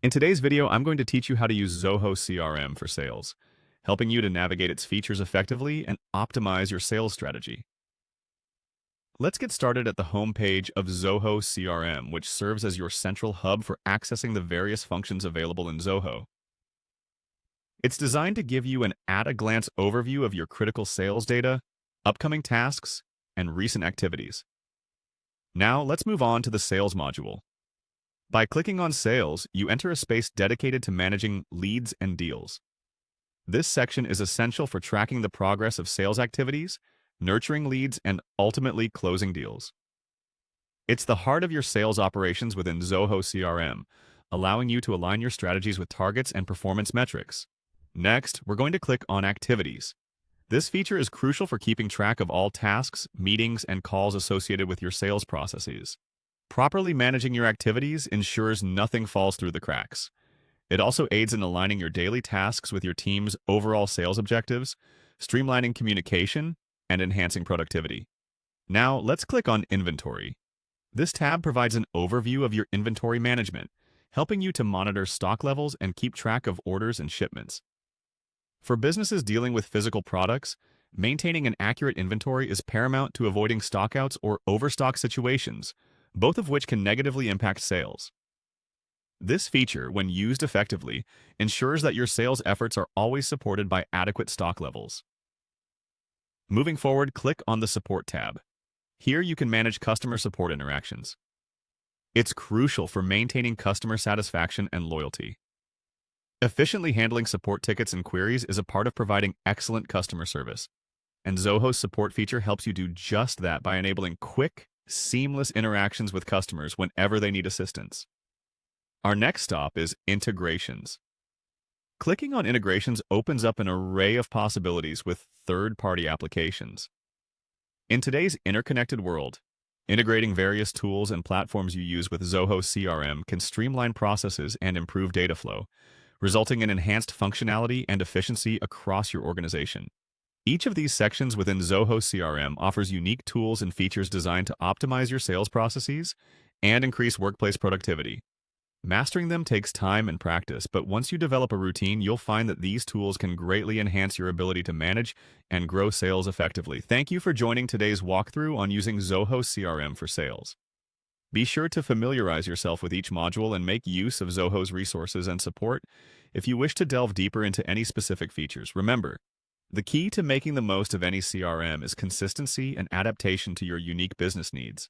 In today's video, I'm going to teach you how to use Zoho CRM for sales, helping you to navigate its features effectively and optimize your sales strategy. Let's get started at the home page of Zoho CRM, which serves as your central hub for accessing the various functions available in Zoho. It's designed to give you an at-a-glance overview of your critical sales data, upcoming tasks, and recent activities. Now, let's move on to the Sales module. By clicking on Sales, you enter a space dedicated to managing leads and deals. This section is essential for tracking the progress of sales activities, nurturing leads, and ultimately closing deals. It's the heart of your sales operations within Zoho CRM, allowing you to align your strategies with targets and performance metrics. Next, we're going to click on Activities. This feature is crucial for keeping track of all tasks, meetings, and calls associated with your sales processes. Properly managing your activities ensures nothing falls through the cracks. It also aids in aligning your daily tasks with your team's overall sales objectives, streamlining communication, and enhancing productivity. Now, let's click on Inventory. This tab provides an overview of your inventory management, helping you to monitor stock levels and keep track of orders and shipments. For businesses dealing with physical products, maintaining an accurate inventory is paramount to avoiding stockouts or overstock situations, both of which can negatively impact sales. This feature, when used effectively, ensures that your sales efforts are always supported by adequate stock levels. Moving forward, click on the Support tab. Here you can manage customer support interactions. It's crucial for maintaining customer satisfaction and loyalty. Efficiently handling support tickets and queries is a part of providing excellent customer service, and Zoho's support feature helps you do just that by enabling quick, seamless interactions with customers whenever they need assistance. Our next stop is Integrations. Clicking on Integrations opens up an array of possibilities with third-party applications. In today's interconnected world, integrating various tools and platforms you use with Zoho CRM can streamline processes and improve data flow, resulting in enhanced functionality and efficiency across your organization. Each of these sections within Zoho CRM offers unique tools and features designed to optimize your sales processes and increase workplace productivity. Mastering them takes time and practice, but once you develop a routine, you'll find that these tools can greatly enhance your ability to manage and grow sales effectively. Thank you for joining today's walkthrough on using Zoho CRM for sales. Be sure to familiarize yourself with each module and make use of Zoho's resources and support if you wish to delve deeper into any specific features. Remember, the key to making the most of any CRM is consistency and adaptation to your unique business needs.